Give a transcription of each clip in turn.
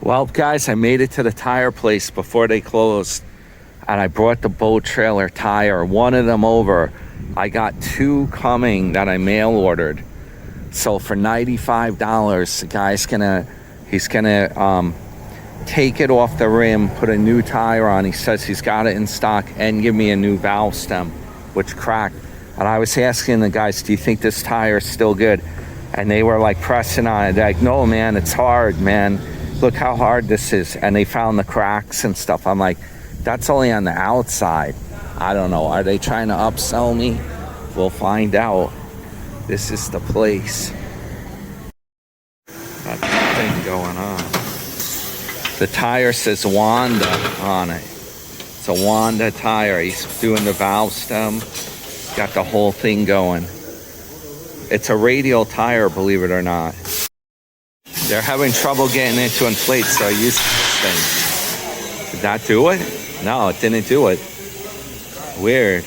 Well, guys, I made it to the tire place before they closed, and I brought the boat trailer tire, one of them over. I got two coming that I mail ordered. So for $95, the guy's he's gonna take it off the rim, put a new tire on. He says he's got it in stock, and give me a new valve stem, which cracked. And I was asking the guys, do you think this tire is still good? And they were like pressing on it. They're like, no, man, it's hard, man. Look how hard this is. And they found the cracks and stuff. I'm like, that's only on the outside. I don't know. Are they trying to upsell me? We'll find out. This is the place. That thing going on. The tire says Wanda on it. It's a Wanda tire. He's doing the valve stem. Got the whole thing going. It's a radial tire, believe it or not. They're having trouble getting it to inflate, so I use this thing. Did that do it? No, it didn't do it. Weird.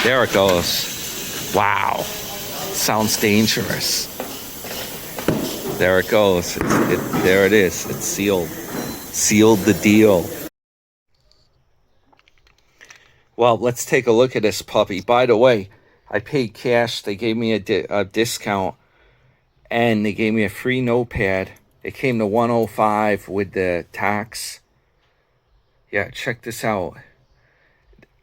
There it goes. Wow. Sounds dangerous. There it goes. There it is. It's sealed. Sealed the deal. Well, let's take a look at this puppy. By the way, I paid cash. They gave me a discount, and they gave me a free notepad. It came to $105 with the tax. Yeah, check this out.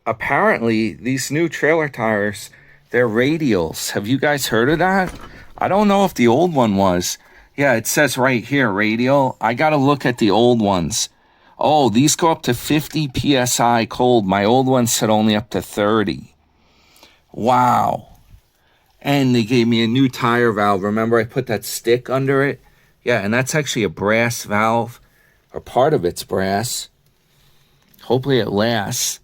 Apparently, these new trailer tires, they're radials. Have you guys heard of that? I don't know if the old one was. Yeah, it says right here, radial. I got to look at the old ones. Oh, these go up to 50 PSI cold. My old one said only up to 30. Wow. And they gave me a new tire valve. Remember I put that stick under it? Yeah, and that's actually a brass valve, or part of it's brass. Hopefully it lasts.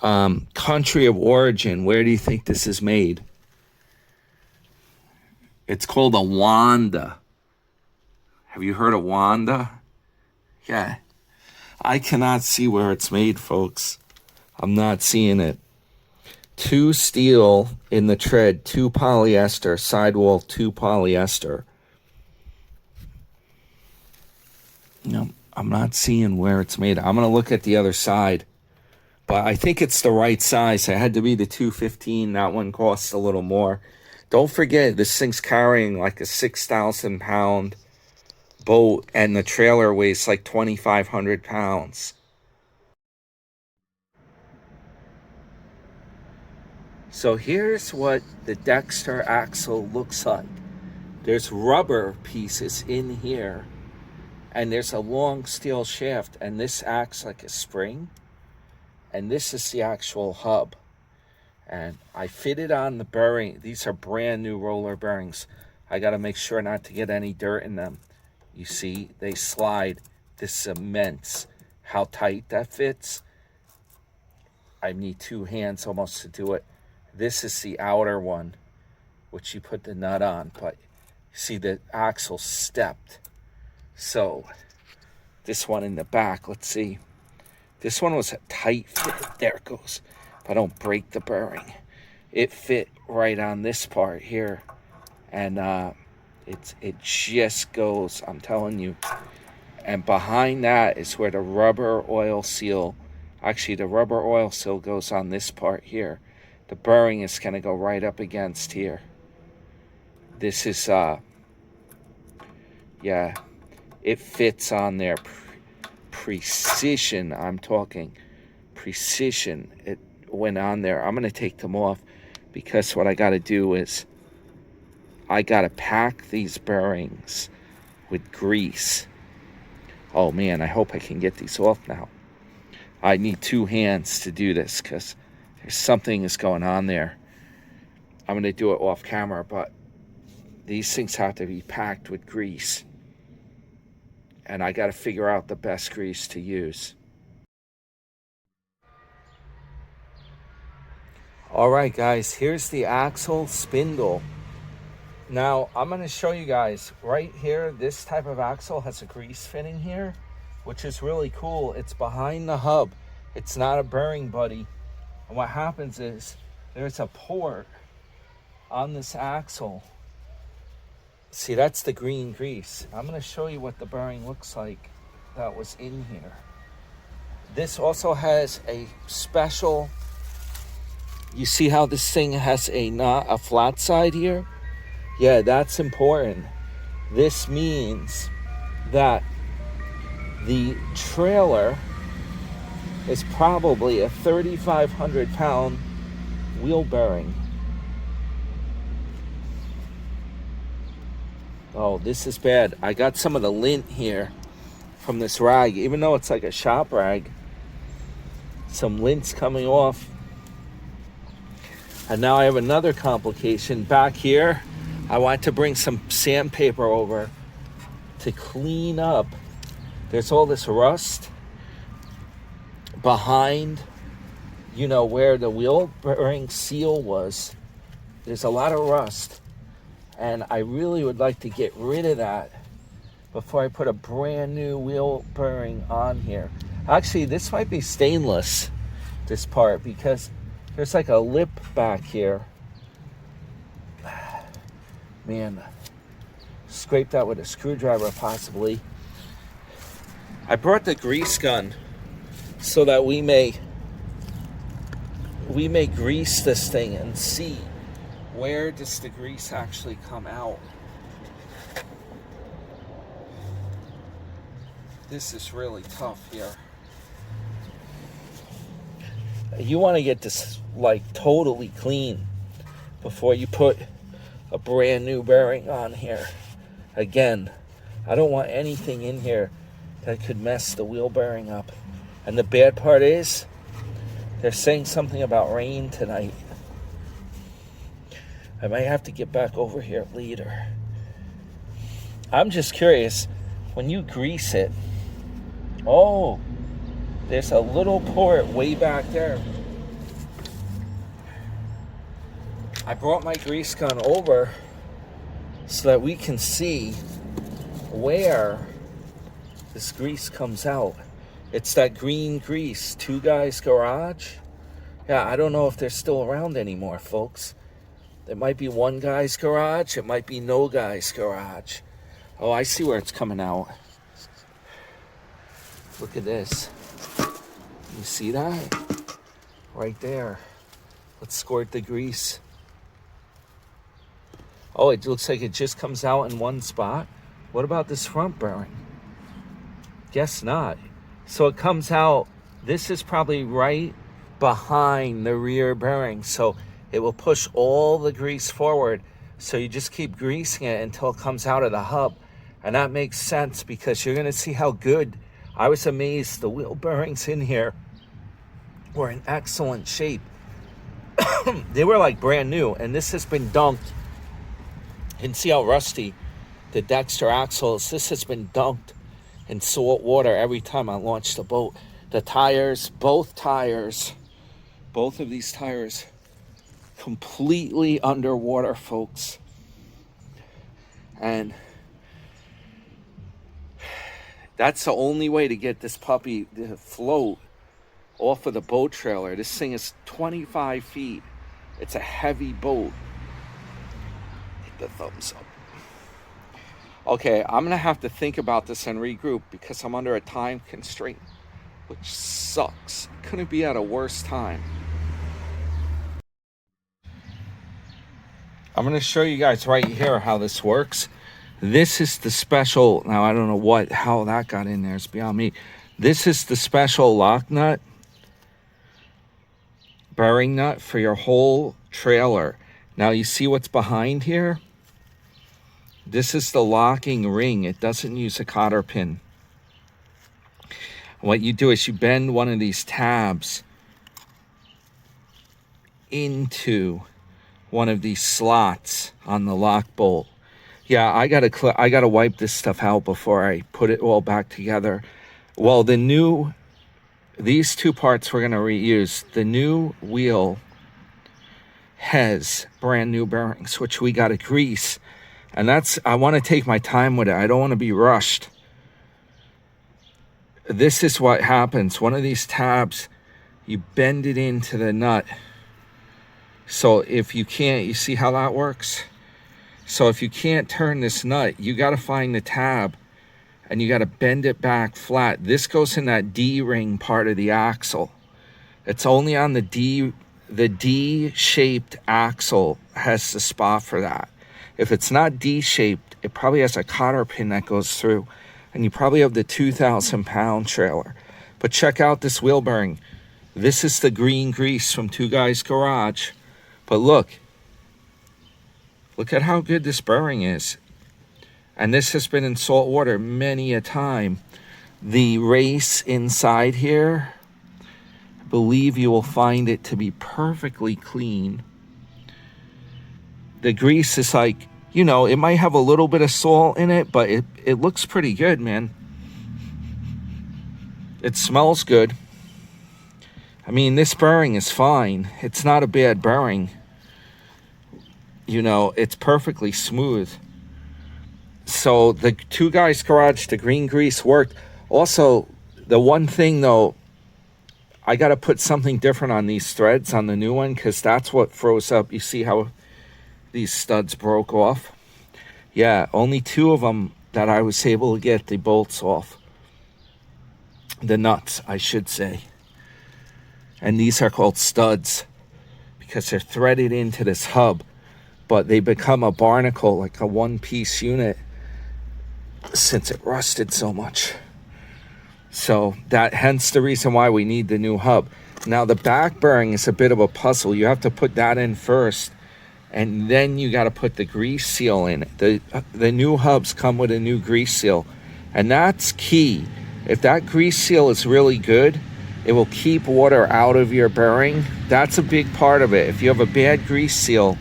Country of origin. Where do you think this is made? It's called a Wanda. Have you heard of Wanda? Yeah. I cannot see where it's made, folks. I'm not seeing it. 2 steel in the tread, 2 polyester, sidewall 2 polyester. No, I'm not seeing where it's made. I'm going to look at the other side. But I think it's the right size. It had to be the 215. That one costs a little more. Don't forget, this thing's carrying like a 6,000 pound boat, and the trailer weighs like 2,500 pounds. So here's what the Dexter axle looks like. There's rubber pieces in here, and there's a long steel shaft, and this acts like a spring, and this is the actual hub. And I fitted on the bearing. These are brand new roller bearings. I got to make sure not to get any dirt in them. You see, they slide. This is immense. How tight that fits. I need 2 hands almost to do it. This is the outer one, which you put the nut on. But you see the axle stepped. So this one in the back, let's see. This one was a tight fit. There it goes. If I don't break the bearing. It fit right on this part here. And it just goes, I'm telling you. And behind that is where the rubber oil seal, actually the rubber oil seal goes on this part here. The bearing is going to go right up against here. This is, yeah, it fits on there. Precision, I'm talking precision. It went on there. I'm going to take them off because what I got to do is I got to pack these bearings with grease. Oh man, I hope I can get these off now. I need 2 hands to do this because there's something is going on there. I'm going to do it off camera, but these things have to be packed with grease. And I got to figure out the best grease to use. All right, guys, here's the axle spindle. Now, I'm going to show you guys right here. This type of axle has a grease fitting here, which is really cool. It's behind the hub. It's not a bearing buddy. And what happens is there's a port on this axle. See, that's the green grease. I'm going to show you what the bearing looks like that was in here. This also has a special, you see how this thing has a flat side here? Yeah, that's important. This means that the trailer is probably a 3,500 pound wheel bearing. Oh, this is bad. I got some of the lint here from this rag, even though it's like a shop rag. Some lint's coming off. And now I have another complication back here. I want to bring some sandpaper over to clean up. There's all this rust behind, you know, where the wheel bearing seal was. There's a lot of rust. And I really would like to get rid of that before I put a brand new wheel bearing on here. Actually, this might be stainless, this part, because there's like a lip back here. Man, scrape that with a screwdriver possibly. I brought the grease gun so that we may grease this thing and see where does the grease actually come out. This is really tough here. You want to get this like totally clean before you put a brand new bearing on here. Again, I don't want anything in here that could mess the wheel bearing up. And the bad part is, they're saying something about rain tonight. I might have to get back over here later. I'm just curious, when you grease it, oh, there's a little port way back there. I brought my grease gun over so that we can see where this grease comes out. It's that green grease, Two Guys Garage. Yeah, I don't know if they're still around anymore, folks. It might be One Guy's Garage. It might be No Guy's Garage. Oh, I see where it's coming out. Look at this. You see that? Right there. Let's squirt the grease. Oh, it looks like it just comes out in one spot. What about this front bearing? Guess not. So it comes out, this is probably right behind the rear bearing. So it will push all the grease forward. So you just keep greasing it until it comes out of the hub. And that makes sense because you're going to see how good. I was amazed the wheel bearings in here were in excellent shape. They were like brand new. And this has been dunked. You can see how rusty the Dexter Axles. This has been dunked in salt water every time I launch the boat. The tires, both of these tires, completely underwater, folks. And that's the only way to get this puppy to float off of the boat trailer. This thing is 25 feet. It's a heavy boat. Hit the thumbs up. Okay, I'm going to have to think about this and regroup because I'm under a time constraint, which sucks. Couldn't be at a worse time. I'm going to show you guys right here how this works. This is the special, now I don't know how that got in there, it's beyond me. This is the special lock nut, bearing nut for your whole trailer. Now you see what's behind here? This is the locking ring. It doesn't use a cotter pin. What you do is you bend one of these tabs into one of these slots on the lock bolt. Yeah, I gotta wipe this stuff out before I put it all back together. Well, these two parts we're gonna reuse. The new wheel has brand new bearings, which we gotta grease. And I want to take my time with it. I don't want to be rushed. This is what happens. One of these tabs, you bend it into the nut So if you can't, you see how that works? So if you can't turn this nut, you got to find the tab and you got to bend it back flat. This goes in that D-ring part of the axle. It's only on the D-shaped axle has the spot for that. If it's not D-shaped, it probably has a cotter pin that goes through, and you probably have the 2,000-pound trailer. But check out this wheel bearing. This is the green grease from Two Guys Garage. But look at how good this bearing is. And this has been in salt water many a time. The race inside here, I believe you will find it to be perfectly clean. The grease is like, you know, it might have a little bit of salt in it, but it looks pretty good, man. It smells good. I mean, this bearing is fine. It's not a bad bearing. You know, it's perfectly smooth. So the Two Guys Garage, the green grease worked. Also, the one thing though, I got to put something different on these threads on the new one, because that's what froze up. You see how these studs broke off? Yeah, only 2 of them that I was able to get the bolts off. The nuts, I should say. And these are called studs because they're threaded into this hub, but they become a barnacle, like a one-piece unit, since it rusted so much. So that, hence the reason why we need the new hub. Now the back bearing is a bit of a puzzle. You have to put that in first, and then you got to put the grease seal in it. The new hubs come with a new grease seal, and that's key. If that grease seal is really good, it will keep water out of your bearing. That's a big part of it. If you have a bad grease seal,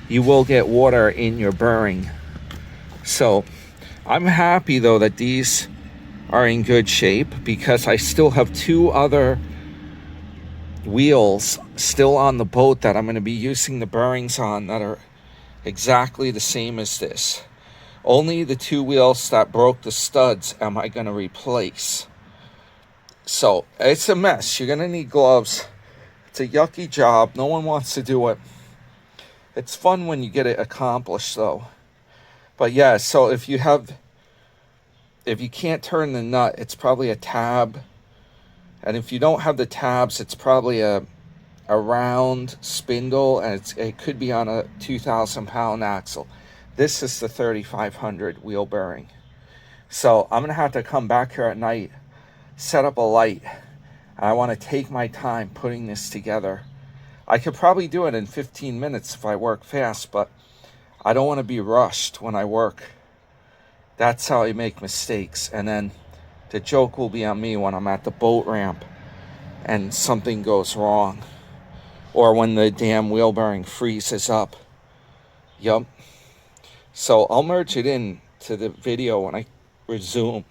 you will get water in your bearing. So I'm happy though that these are in good shape, because I still have 2 other wheels still on the boat that I'm going to be using the bearings on that are exactly the same as this. Only the 2 wheels that broke the studs am I going to replace. So it's a mess. You're going to need gloves. It's a yucky job. No one wants to do it. It's fun when you get it accomplished though. But yeah, so if you can't turn the nut, it's probably a tab. And if you don't have the tabs, it's probably a round spindle, and it could be on a 2,000-pound axle. This is the 3,500 wheel bearing. So I'm going to have to come back here at night, set up a light, and I want to take my time putting this together. I could probably do it in 15 minutes if I work fast, but I don't want to be rushed when I work. That's how I make mistakes. And then the joke will be on me when I'm at the boat ramp and something goes wrong, or when the damn wheel bearing freezes up. Yup. So I'll merge it in to the video when I resume.